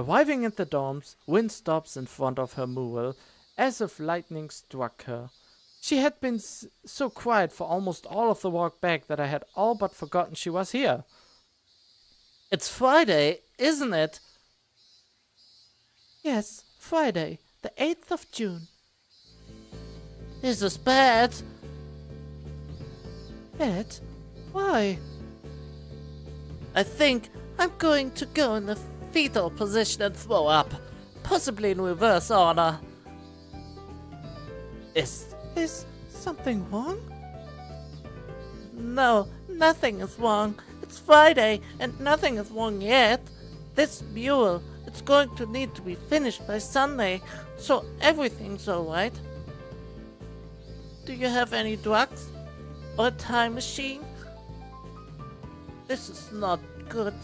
Arriving at the dorms, Win stops in front of her mural, as if lightning struck her. She had been so quiet for almost all of the walk back that I had all but forgotten she was here. It's Friday, isn't it? Yes, Friday, the 8th of June. This is bad. Bad? Why? I think I'm going to go in the fetal position and throw up, possibly in reverse order. Is something wrong? No, nothing is wrong. It's Friday and nothing is wrong yet. This mural, it's going to need to be finished by Sunday, so everything's alright. Do you have any drugs? Or a time machine? This is not good.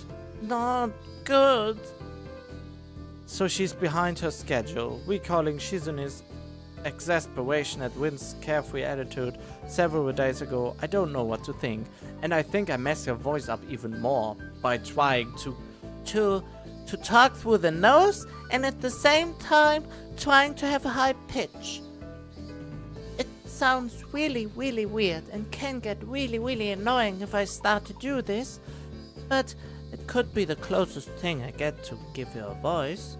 Not good. So she's behind her schedule, recalling Shizune's exasperation at Win's carefree attitude several days ago. I don't know what to think, and I think I messed her voice up even more by trying to talk through the nose and at the same time trying to have a high pitch. It sounds really, really weird and can get really, really annoying if I start to do this, but it could be the closest thing I get to give her a voice.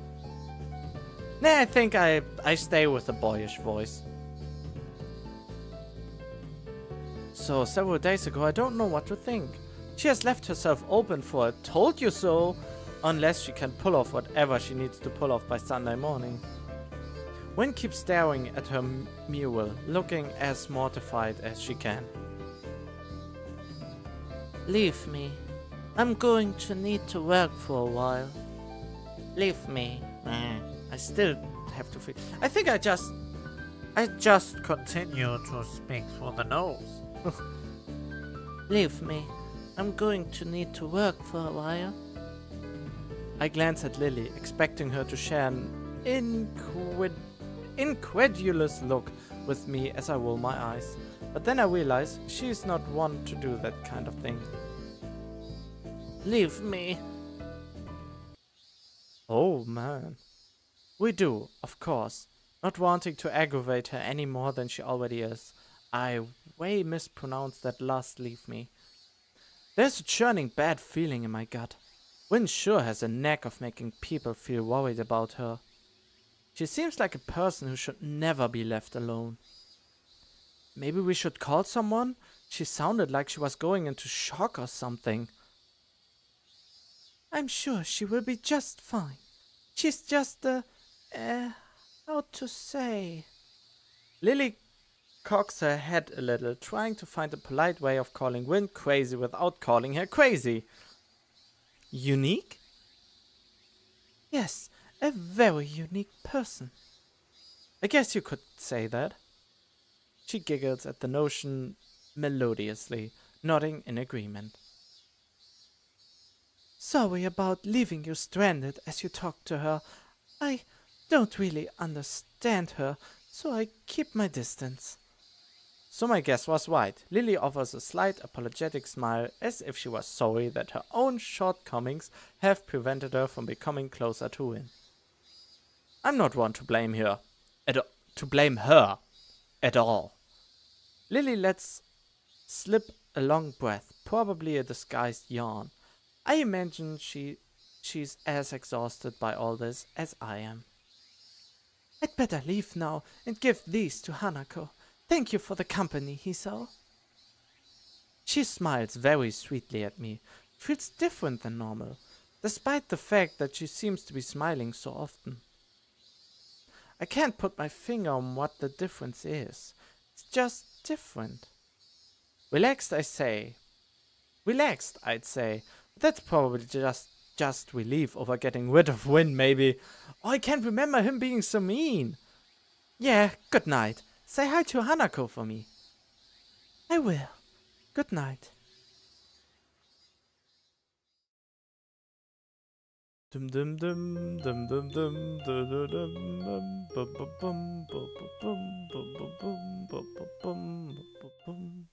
Nah, I think I stay with the boyish voice. So, several days ago, I don't know what to think. She has left herself open for a told you so, unless she can pull off whatever she needs to pull off by Sunday morning. Wyn keeps staring at her mural, looking as mortified as she can. Leave me. I'm going to need to work for a while. Leave me. I still have to feel. I think I just continue to speak through the nose. Leave me. I'm going to need to work for a while. I glance at Lily, expecting her to share an incredulous look with me as I roll my eyes. But then I realize she is not one to do that kind of thing. Leave me. Oh man. We do, of course, not wanting to aggravate her any more than she already is. I way mispronounced that last leave me. There's a churning bad feeling in my gut. Wyn sure has a knack of making people feel worried about her. She seems like a person who should never be left alone. Maybe we should call someone? She sounded like she was going into shock or something. I'm sure she will be just fine. She's just how to say? Lily cocks her head a little, trying to find a polite way of calling Wyn crazy without calling her crazy. Unique? Yes, a very unique person. I guess you could say that. She giggles at the notion melodiously, nodding in agreement. Sorry about leaving you stranded as you talked to her. I don't really understand her, so I keep my distance. So my guess was right. Lily offers a slight apologetic smile, as if she was sorry that her own shortcomings have prevented her from becoming closer to Wyn. I'm not one to blame her at all. Lily lets slip a long breath, probably a disguised yawn. I imagine she's as exhausted by all this as I am. I'd better leave now and give these to Hanako. Thank you for the company, Hiso. She smiles very sweetly at me. Feels different than normal, despite the fact that she seems to be smiling so often. I can't put my finger on what the difference is. It's just different. Relaxed, I'd say. That's probably just relief over getting rid of Wyn, maybe. Oh, I can't remember him being so mean. Yeah, good night. Say hi to Hanako for me. I will. Good night. Dum dum dum dum dum dum dum dum bum bum bum bum bum bum bum bum.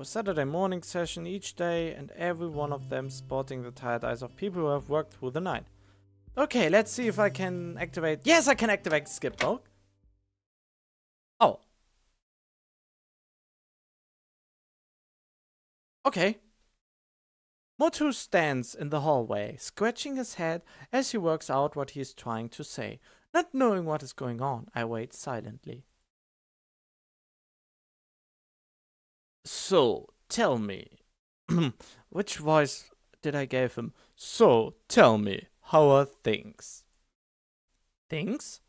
A Saturday morning session each day, and every one of them sporting the tired eyes of people who have worked through the night. Okay, let's see if I can activate... Yes, I can activate skip mode. Oh. Okay. Motu stands in the hallway, scratching his head as he works out what he is trying to say. Not knowing what is going on, I wait silently. So, tell me. Which voice did I give him? So, tell me, how are things? Things?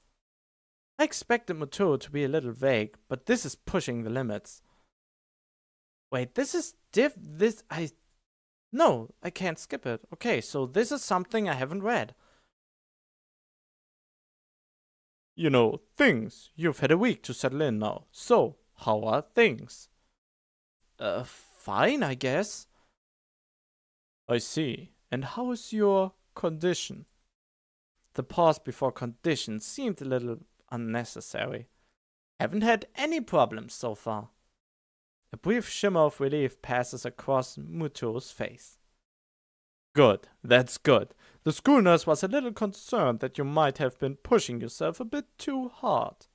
I expected Moto to be a little vague, but this is pushing the limits. Wait, this is No, I can't skip it. Okay, so this is something I haven't read. You know, things. You've had a week to settle in now. So, how are things? Fine, I guess. I see. And how is your condition? The pause before condition seemed a little unnecessary. Haven't had any problems so far. A brief shimmer of relief passes across Muto's face. Good, that's good. The school nurse was a little concerned that you might have been pushing yourself a bit too hard.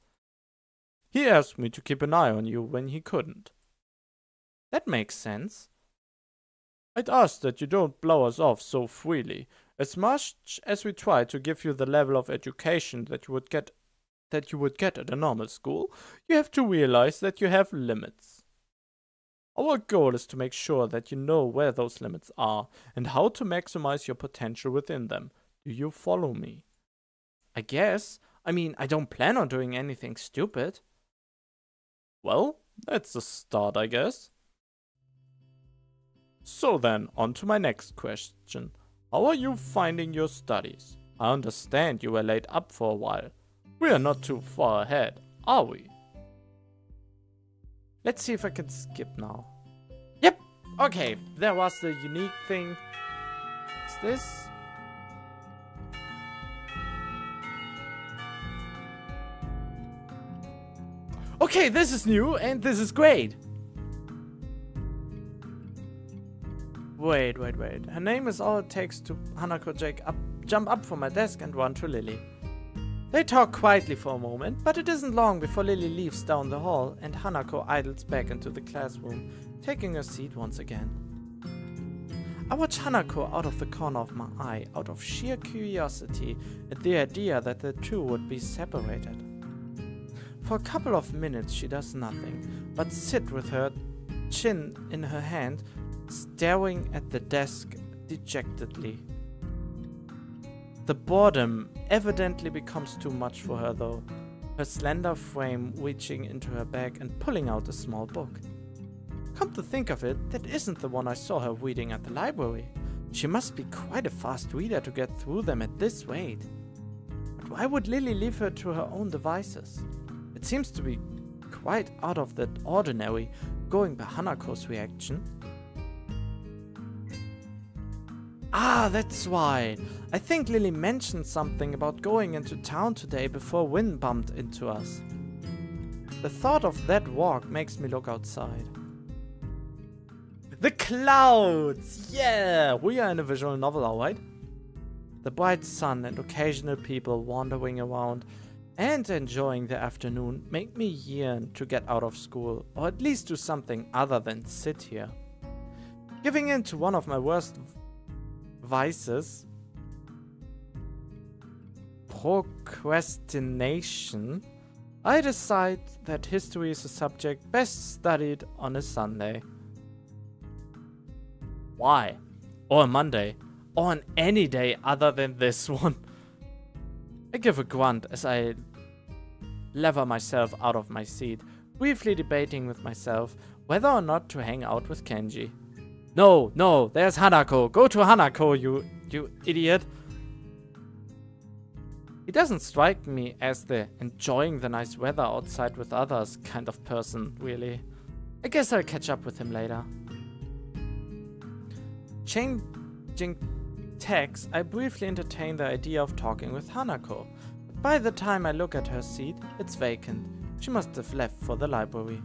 He asked me to keep an eye on you when he couldn't. That makes sense. I'd ask that you don't blow us off so freely. As much as we try to give you the level of education that you would get at a normal school, you have to realize that you have limits. Our goal is to make sure that you know where those limits are and how to maximize your potential within them. Do you follow me? I guess. I mean, I don't plan on doing anything stupid. Well, that's a start, I guess. So then, on to my next question. How are you finding your studies? I understand you were laid up for a while. We are not too far ahead, are we? Let's see if I can skip now. Yep! Okay, there was the unique thing. Is this? Okay, this is new and this is great! Wait. Her name is all it takes to Hanako jump up from my desk and run to Lily. They talk quietly for a moment, but it isn't long before Lily leaves down the hall and Hanako idles back into the classroom, taking her seat once again. I watch Hanako out of the corner of my eye, out of sheer curiosity at the idea that the two would be separated. For a couple of minutes she does nothing, but sit with her chin in her hand, staring at the desk dejectedly. The boredom evidently becomes too much for her though, her slender frame reaching into her bag and pulling out a small book. Come to think of it, that isn't the one I saw her reading at the library. She must be quite a fast reader to get through them at this rate. But why would Lily leave her to her own devices? It seems to be quite out of the ordinary, going by Hanako's reaction. Ah, that's why. I think Lily mentioned something about going into town today before wind bumped into us. The thought of that walk makes me look outside. The clouds! Yeah! We are in a visual novel, alright? The bright sun and occasional people wandering around and enjoying the afternoon make me yearn to get out of school, or at least do something other than sit here. Giving in to one of my worst vices, procrastination, I decide that history is a subject best studied on a Sunday. Why? Or a Monday? Or on any day other than this one? I give a grunt as I lever myself out of my seat, briefly debating with myself whether or not to hang out with Kenji. No, there's Hanako. Go to Hanako, you idiot. He doesn't strike me as the enjoying the nice weather outside with others kind of person, really. I guess I'll catch up with him later. Changing tacks, I briefly entertain the idea of talking with Hanako. But by the time I look at her seat, it's vacant. She must have left for the library.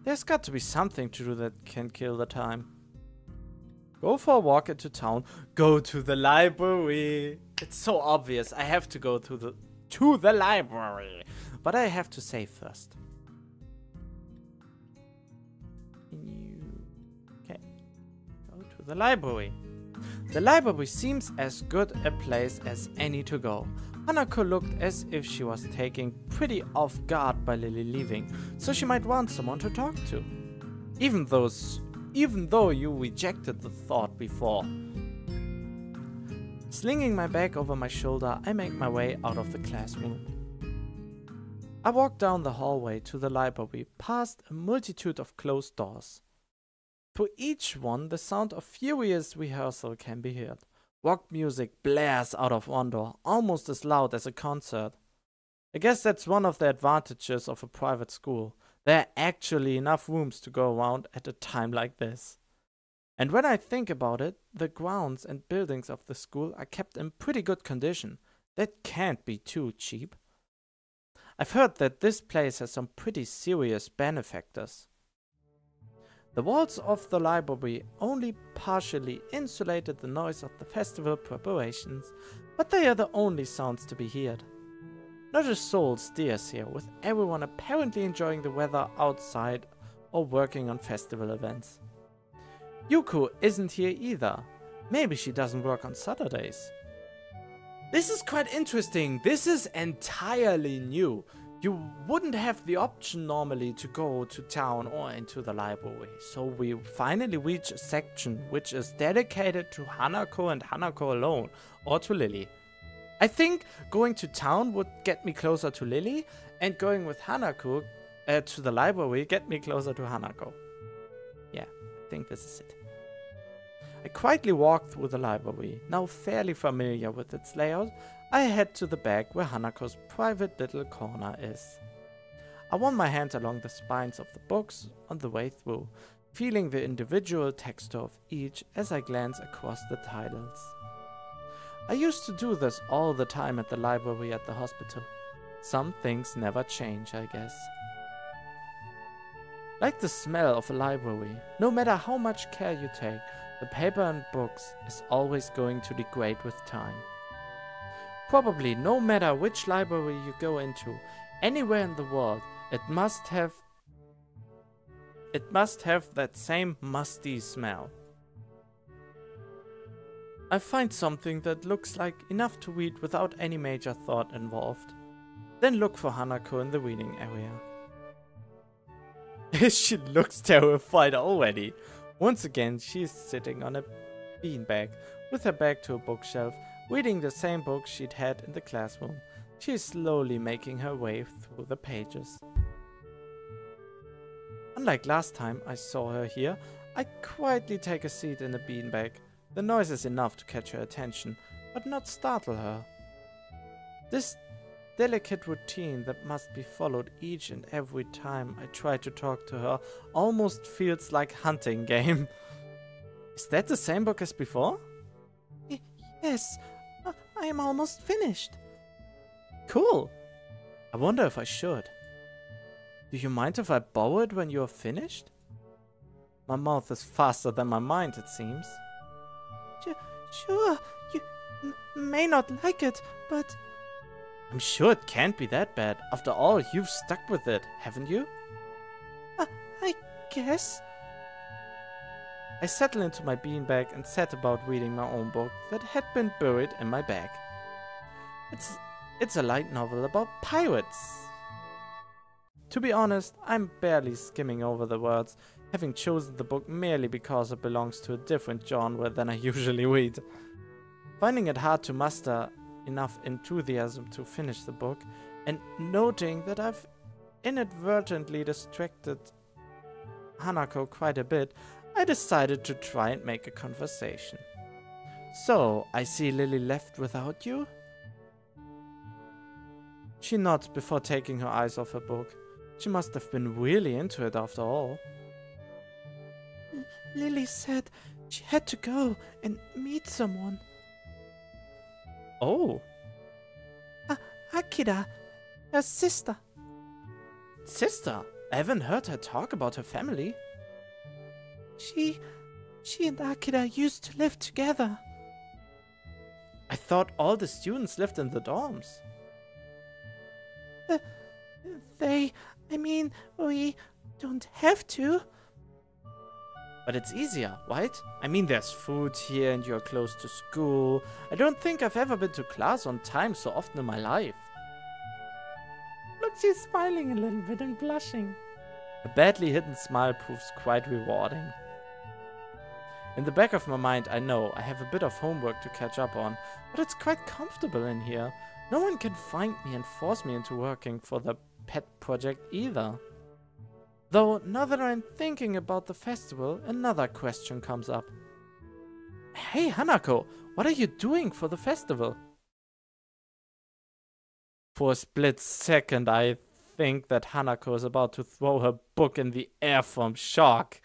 There's got to be something to do that can kill the time. Go for a walk into town. Go to the library. It's so obvious. I have to go to the library. But I have to save first. Okay. Go to the library. The library seems as good a place as any to go. Hanako looked as if she was taken pretty off guard by Lily leaving, so she might want someone to talk to. Even though you rejected the thought before. Slinging my bag over my shoulder, I make my way out of the classroom. I walk down the hallway to the library, past a multitude of closed doors. Through each one, the sound of furious rehearsal can be heard. Rock music blares out of one door, almost as loud as a concert. I guess that's one of the advantages of a private school. There are actually enough rooms to go around at a time like this. And when I think about it, the grounds and buildings of the school are kept in pretty good condition. That can't be too cheap. I've heard that this place has some pretty serious benefactors. The walls of the library only partially insulated the noise of the festival preparations, but they are the only sounds to be heard. Not a soul stirs here, with everyone apparently enjoying the weather outside or working on festival events. Yuko isn't here either. Maybe she doesn't work on Saturdays. This is quite interesting. This is entirely new. You wouldn't have the option normally to go to town or into the library. So we finally reach a section which is dedicated to Hanako and Hanako alone, or to Lily. I think going to town would get me closer to Lily, and going with Hanako to the library get me closer to Hanako. Yeah, I think this is it. I quietly walk through the library, now fairly familiar with its layout. I head to the back where Hanako's private little corner is. I run my hand along the spines of the books on the way through, feeling the individual texture of each as I glance across the titles. I used to do this all the time at the library at the hospital. Some things never change, I guess. Like the smell of a library, no matter how much care you take, the paper and books is always going to degrade with time. Probably no matter which library you go into, anywhere in the world, it must have that same musty smell. I find something that looks like enough to read without any major thought involved. Then look for Hanako in the reading area. She looks terrified already. Once again, she is sitting on a beanbag with her back to a bookshelf, reading the same book she'd had in the classroom. She is slowly making her way through the pages. Unlike last time I saw her here, I quietly take a seat in the beanbag. The noise is enough to catch her attention, but not startle her. This delicate routine that must be followed each and every time I try to talk to her almost feels like hunting game. Is that the same book as before? Yes, I am almost finished. Cool. I wonder if I should. Do you mind if I borrow it when you are finished? My mouth is faster than my mind, it seems. Sure, you may not like it, but... I'm sure it can't be that bad. After all, you've stuck with it, haven't you? I guess. I settle into my beanbag and set about reading my own book that had been buried in my bag. It's a light novel about pirates. To be honest, I'm barely skimming over the words, having chosen the book merely because it belongs to a different genre than I usually read. Finding it hard to muster enough enthusiasm to finish the book, and noting that I've inadvertently distracted Hanako quite a bit, I decided to try and make a conversation. So, I see Lily left without you? She nods before taking her eyes off her book. She must have been really into it after all. Lily said she had to go and meet someone. Oh. Akira, her sister. Sister? I haven't heard her talk about her family. She and Akira used to live together. I thought all the students lived in the dorms. We don't have to. But it's easier, right? I mean, there's food here and you're close to school. I don't think I've ever been to class on time so often in my life. Look, she's smiling a little bit and blushing. A badly hidden smile proves quite rewarding. In the back of my mind, I know I have a bit of homework to catch up on, but it's quite comfortable in here. No one can find me and force me into working for the pet project either. Though, now that I'm thinking about the festival, another question comes up. Hey Hanako, what are you doing for the festival? For a split second, I think that Hanako is about to throw her book in the air from shock.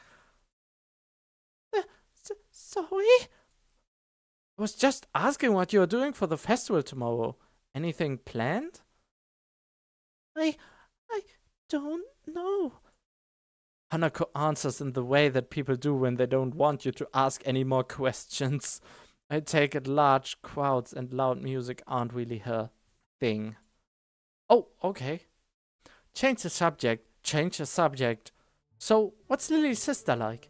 Sorry? I was just asking what you're doing for the festival tomorrow. Anything planned? I don't know. Hanako answers in the way that people do when they don't want you to ask any more questions. I take it large crowds and loud music aren't really her thing. Oh, okay. Change the subject. So, what's Lily's sister like?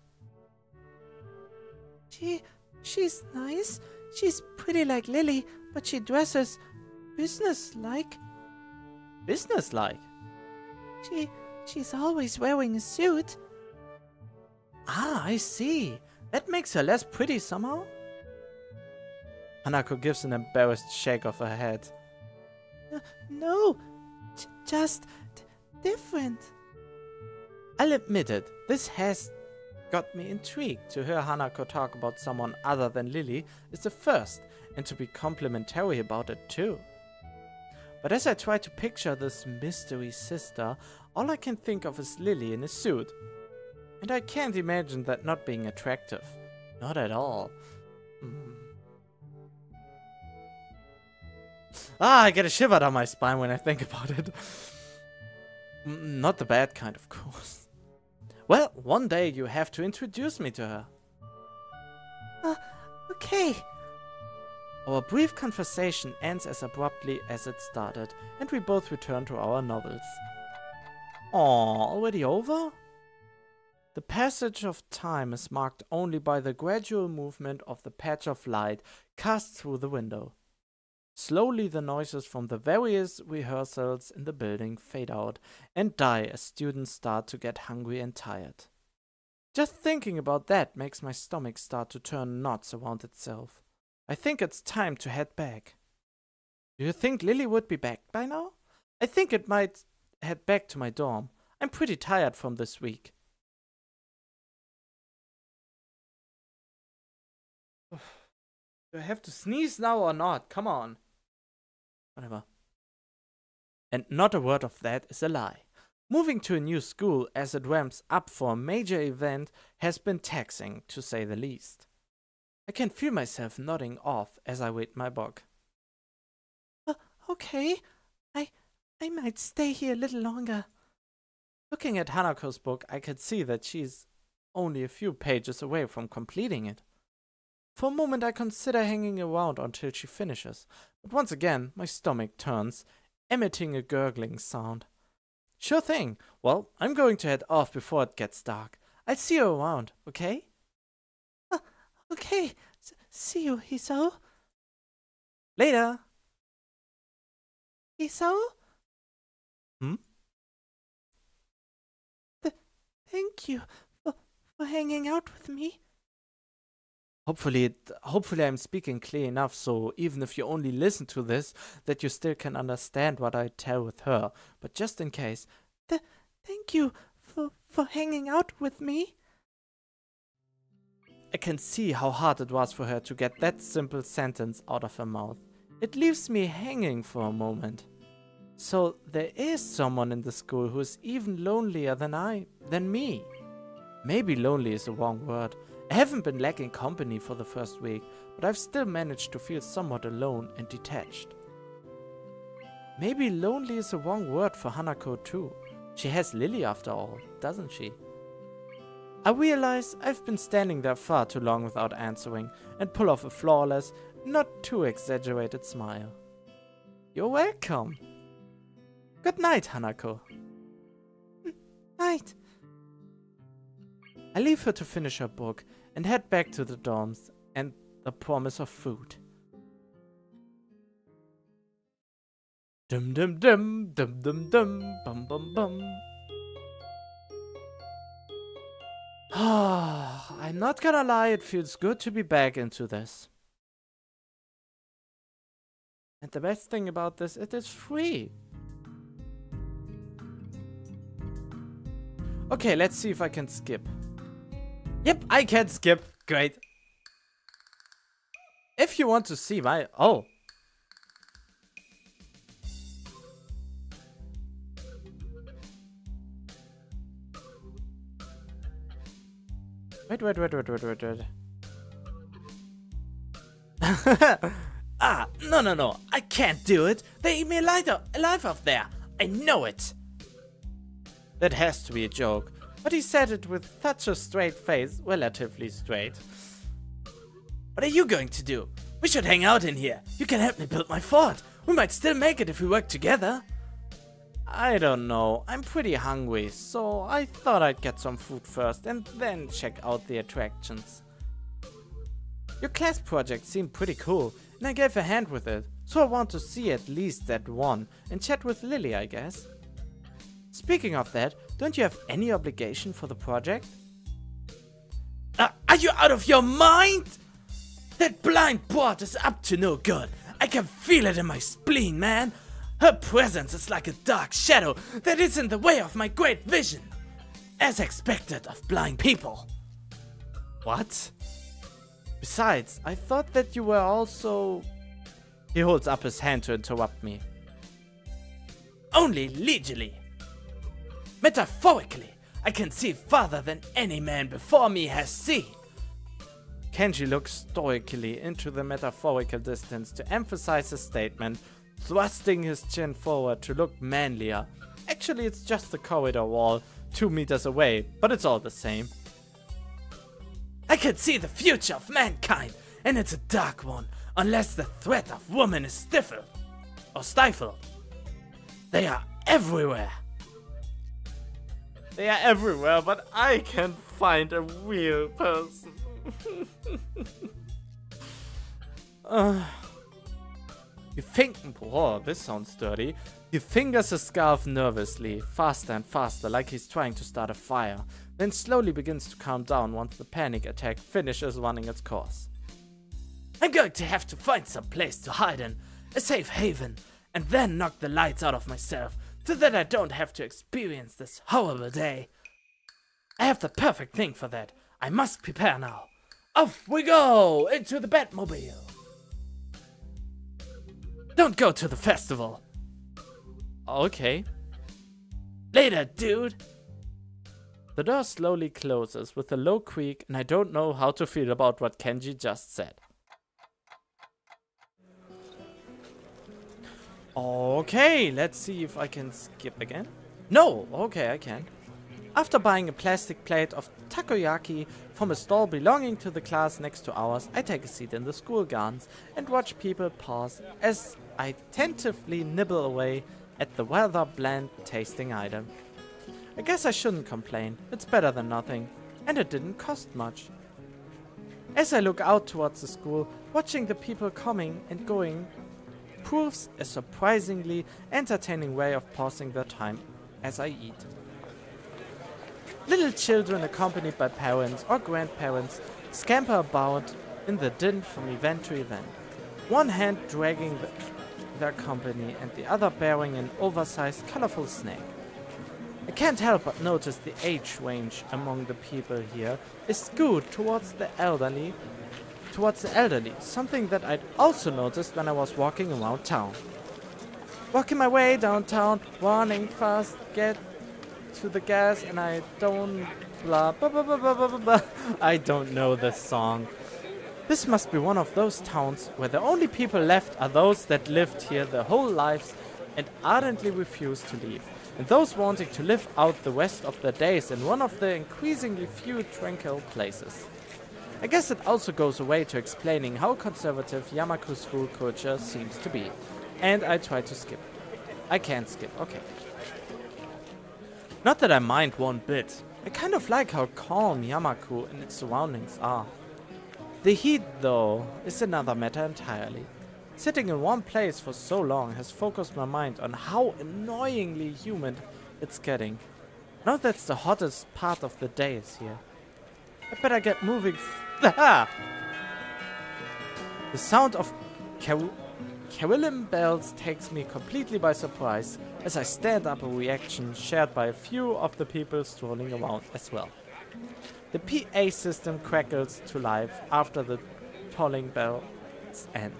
She's nice. She's pretty like Lily, but she dresses business-like. Business-like? She's always wearing a suit. Ah, I see. That makes her less pretty somehow? Hanako gives an embarrassed shake of her head. No, just different. I'll admit it, this has got me intrigued. To hear Hanako talk about someone other than Lily is the first, and to be complimentary about it too. But as I try to picture this mystery sister, all I can think of is Lily in a suit. And I can't imagine that not being attractive. Not at all. I get a shiver down my spine when I think about it. Not the bad kind, of course. Well, one day you have to introduce me to her. Okay. Our brief conversation ends as abruptly as it started, and we both return to our novels. Aww, already over? The passage of time is marked only by the gradual movement of the patch of light cast through the window. Slowly the noises from the various rehearsals in the building fade out and die as students start to get hungry and tired. Just thinking about that makes my stomach start to turn knots around itself. I think it's time to head back. Do you think Lily would be back by now? I think it might head back to my dorm. I'm pretty tired from this week. Do I have to sneeze now or not? Come on. Whatever. And not a word of that is a lie. Moving to a new school as it ramps up for a major event has been taxing, to say the least. I can feel myself nodding off as I read my book. Okay. I might stay here a little longer. Looking at Hanako's book, I could see that she's only a few pages away from completing it. For a moment I consider hanging around until she finishes, but once again my stomach turns, emitting a gurgling sound. Sure thing. Well, I'm going to head off before it gets dark. I'll see you around, okay? Okay. See you, Hiso. Later. Hiso? Hmm? Thank you for hanging out with me. Hopefully I'm speaking clear enough so even if you only listen to this, that you still can understand what I tell with her. But just in case. Thank you for hanging out with me. I can see how hard it was for her to get that simple sentence out of her mouth. It leaves me hanging for a moment. So there is someone in the school who is even lonelier than me. Maybe lonely is the wrong word. I haven't been lacking company for the first week, but I've still managed to feel somewhat alone and detached. Maybe lonely is the wrong word for Hanako too. She has Lily after all, doesn't she? I realize I've been standing there far too long without answering and pull off a flawless, not too exaggerated smile. You're welcome. Good night, Hanako. Night. I leave her to finish her book and head back to the dorms and the promise of food. Dum dum dum dum dum dum bum bum bum. I'm not gonna lie, it feels good to be back into this. And the best thing about this, it is free. Okay, let's see if I can skip. Yep, I can skip. Great. If you want to see my... Oh. Wait. No. I can't do it. They eat me alive up there. I know it. That has to be a joke. But he said it with such a straight face, relatively straight. What are you going to do? We should hang out in here. You can help me build my fort. We might still make it if we work together. I don't know. I'm pretty hungry, so I thought I'd get some food first and then check out the attractions. Your class project seemed pretty cool, and I gave a hand with it, so I want to see at least that one and chat with Lily, I guess. Speaking of that, don't you have any obligation for the project? Are you out of your mind? That blind bot is up to no good. I can feel it in my spleen, man. Her presence is like a dark shadow that is in the way of my great vision. As expected of blind people. What? Besides, I thought that you were also... He holds up his hand to interrupt me. Only leisurely. Metaphorically, I can see farther than any man before me has seen. Kenji looks stoically into the metaphorical distance to emphasize his statement, thrusting his chin forward to look manlier. Actually, it's just the corridor wall, 2 meters away, but it's all the same. I can see the future of mankind, and it's a dark one, unless the threat of woman is stifled or stifled. They are everywhere. They are everywhere, but I can't find a real person. He oh, this sounds dirty. He fingers his scarf nervously, faster and faster, like he's trying to start a fire, then slowly begins to calm down once the panic attack finishes running its course. I'm going to have to find some place to hide in, a safe haven, and then knock the lights out of myself, so that I don't have to experience this horrible day. I have the perfect thing for that. I must prepare now. Off we go! Into the Batmobile! Don't go to the festival! Okay. Later, dude! The door slowly closes with a low creak, and I don't know how to feel about what Kenji just said. Okay, let's see if I can skip again. No! Okay, I can. After buying a plastic plate of takoyaki from a stall belonging to the class next to ours, I take a seat in the school gardens and watch people pass as I tentatively nibble away at the rather bland tasting item. I guess I shouldn't complain, it's better than nothing, and it didn't cost much. As I look out towards the school, watching the people coming and going proves a surprisingly entertaining way of passing their time as I eat. Little children accompanied by parents or grandparents scamper about in the din from event to event, one hand dragging their company and the other bearing an oversized colorful snake. I can't help but notice the age range among the people here is skewed towards the elderly, something that I'd also noticed when I was walking around town. Walking my way downtown, running fast, get to the gas, and I don't blah blah blah blah blah blah blah. I don't know this song. This must be one of those towns where the only people left are those that lived here their whole lives and ardently refuse to leave. and those wanting to live out the rest of their days in one of the increasingly few tranquil places. I guess it also goes away to explaining how conservative Yamaku school culture seems to be. And I try to skip. I can't skip, okay. Not that I mind one bit. I kind of like how calm Yamaku and its surroundings are. The heat, though, is another matter entirely. Sitting in one place for so long has focused my mind on how annoyingly humid it's getting. Now that's the hottest part of the day is here. I better get moving. The sound of carillon bells takes me completely by surprise as I stand up, a reaction shared by a few of the people strolling around as well. The PA system crackles to life after the tolling bells end.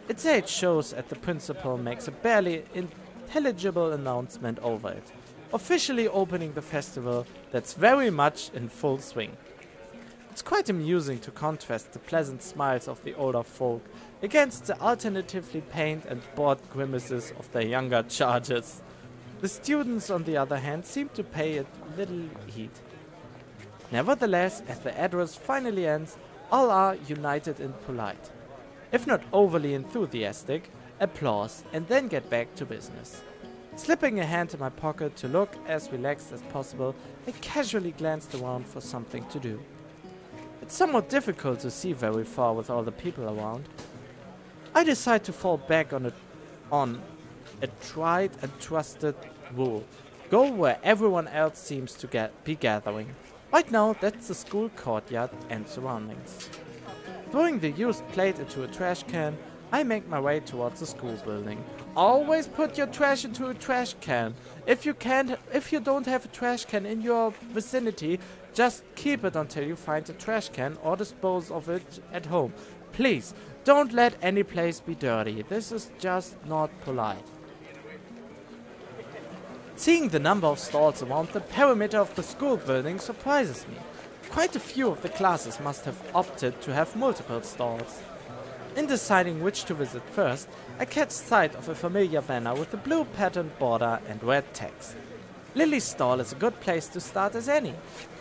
Its 8 shows at the principal makes a barely intelligible announcement over it, officially opening the festival that's very much in full swing. It's quite amusing to contrast the pleasant smiles of the older folk against the alternatively pained and bored grimaces of their younger charges. The students, on the other hand, seem to pay it little heed. Nevertheless, as the address finally ends, all are united and polite. If not overly enthusiastic, applause and then get back to business. Slipping a hand in my pocket to look as relaxed as possible, I casually glanced around for something to do. It's somewhat difficult to see very far with all the people around. I decide to fall back on a tried and trusted rule. Go where everyone else seems to be gathering. Right now, that's the school courtyard and surroundings. Throwing the used plate into a trash can, I make my way towards the school building. Always put your trash into a trash can. If you don't have a trash can in your vicinity, just keep it until you find a trash can or dispose of it at home. Please, don't let any place be dirty. This is just not polite. Seeing the number of stalls around the perimeter of the school building surprises me. Quite a few of the classes must have opted to have multiple stalls. In deciding which to visit first, I catch sight of a familiar banner with a blue patterned border and red text. Lily's stall is a good place to start as any.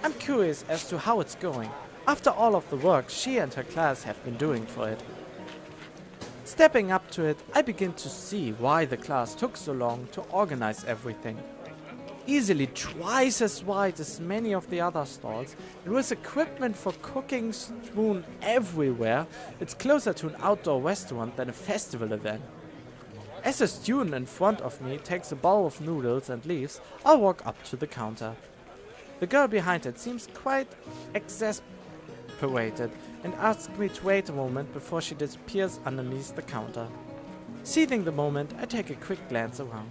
I'm curious as to how it's going, after all of the work she and her class have been doing for it. Stepping up to it, I begin to see why the class took so long to organize everything. Easily twice as wide as many of the other stalls, and with equipment for cooking strewn everywhere, it's closer to an outdoor restaurant than a festival event. As a student in front of me takes a bowl of noodles and leaves, I'll walk up to the counter. The girl behind it seems quite exasperated and asks me to wait a moment before she disappears underneath the counter. Seizing the moment, I take a quick glance around.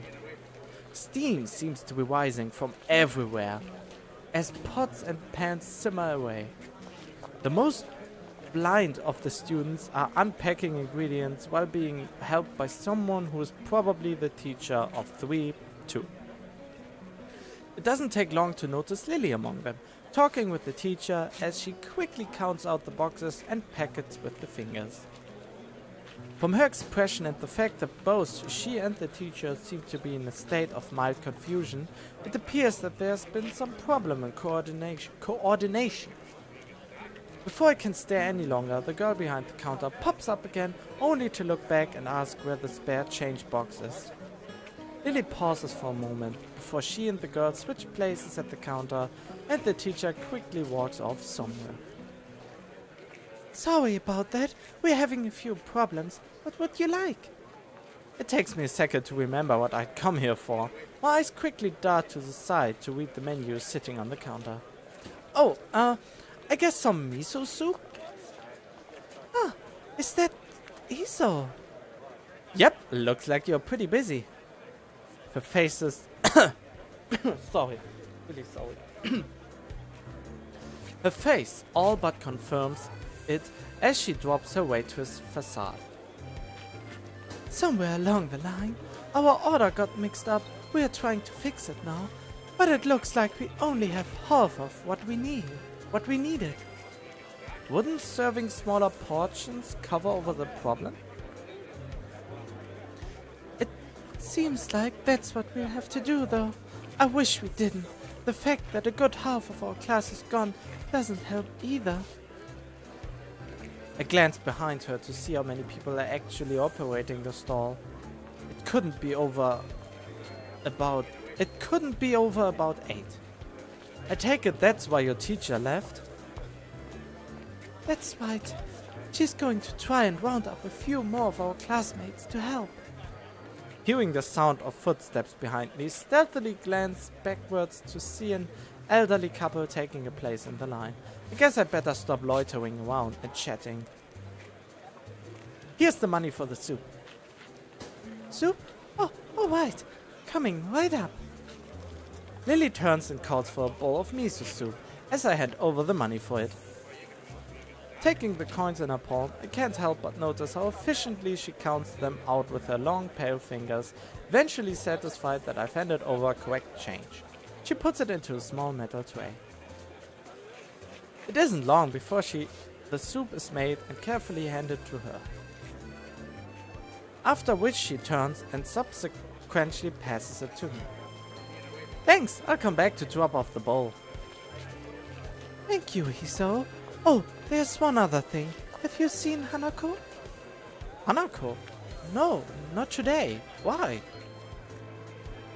Steam seems to be rising from everywhere, as pots and pans simmer away. The most blind of the students are unpacking ingredients while being helped by someone who is probably the teacher of 3-2. It doesn't take long to notice Lily among them, talking with the teacher as she quickly counts out the boxes and packets with the fingers. From her expression and the fact that both she and the teacher seem to be in a state of mild confusion, it appears that there's been some problem in coordination. Before I can stare any longer, the girl behind the counter pops up again, only to look back and ask where the spare change box is. Lily pauses for a moment before she and the girl switch places at the counter, and the teacher quickly walks off somewhere. Sorry about that. We're having a few problems. What would you like? It takes me a second to remember what I'd come here for. My eyes quickly dart to the side to read the menu sitting on the counter. Oh, I guess some miso soup? Ah, is that Iso? Yep, looks like you're pretty busy. Her face is... sorry. Really sorry. Her face all but confirms it as she drops her waitress facade. Somewhere along the line, our order got mixed up. We are trying to fix it now, but it looks like we only have half of what we needed. Wouldn't serving smaller portions cover over the problem? It seems like that's what we'll have to do, though. I wish we didn't. The fact that a good half of our class is gone doesn't help either. I glanced behind her to see how many people are actually operating the stall. It couldn't be over about 8. I take it that's why your teacher left? That's right. She's going to try and round up a few more of our classmates to help. Hearing the sound of footsteps behind me, stealthily glanced backwards to see an elderly couple taking a place in the line. I guess I'd better stop loitering around and chatting. Here's the money for the soup. Soup? Oh, all right. Coming right up. Lily turns and calls for a bowl of miso soup as I hand over the money for it. Taking the coins in her palm, I can't help but notice how efficiently she counts them out with her long pale fingers, eventually satisfied that I've handed over correct change. She puts it into a small metal tray. It isn't long before the soup is made and carefully handed to her. After which she turns and subsequently passes it to me. Thanks, I'll come back to drop off the bowl. Thank you, Hiso. Oh, there's one other thing. Have you seen Hanako? Hanako? No, not today. Why?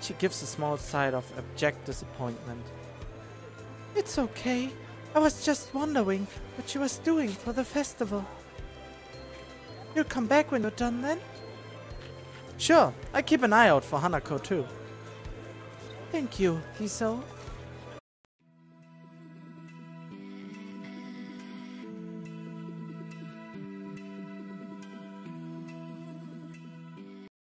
She gives a small sigh of abject disappointment. It's okay. I was just wondering what she was doing for the festival. You'll come back when you're done then? Sure, I keep an eye out for Hanako too. Thank you, Hiso.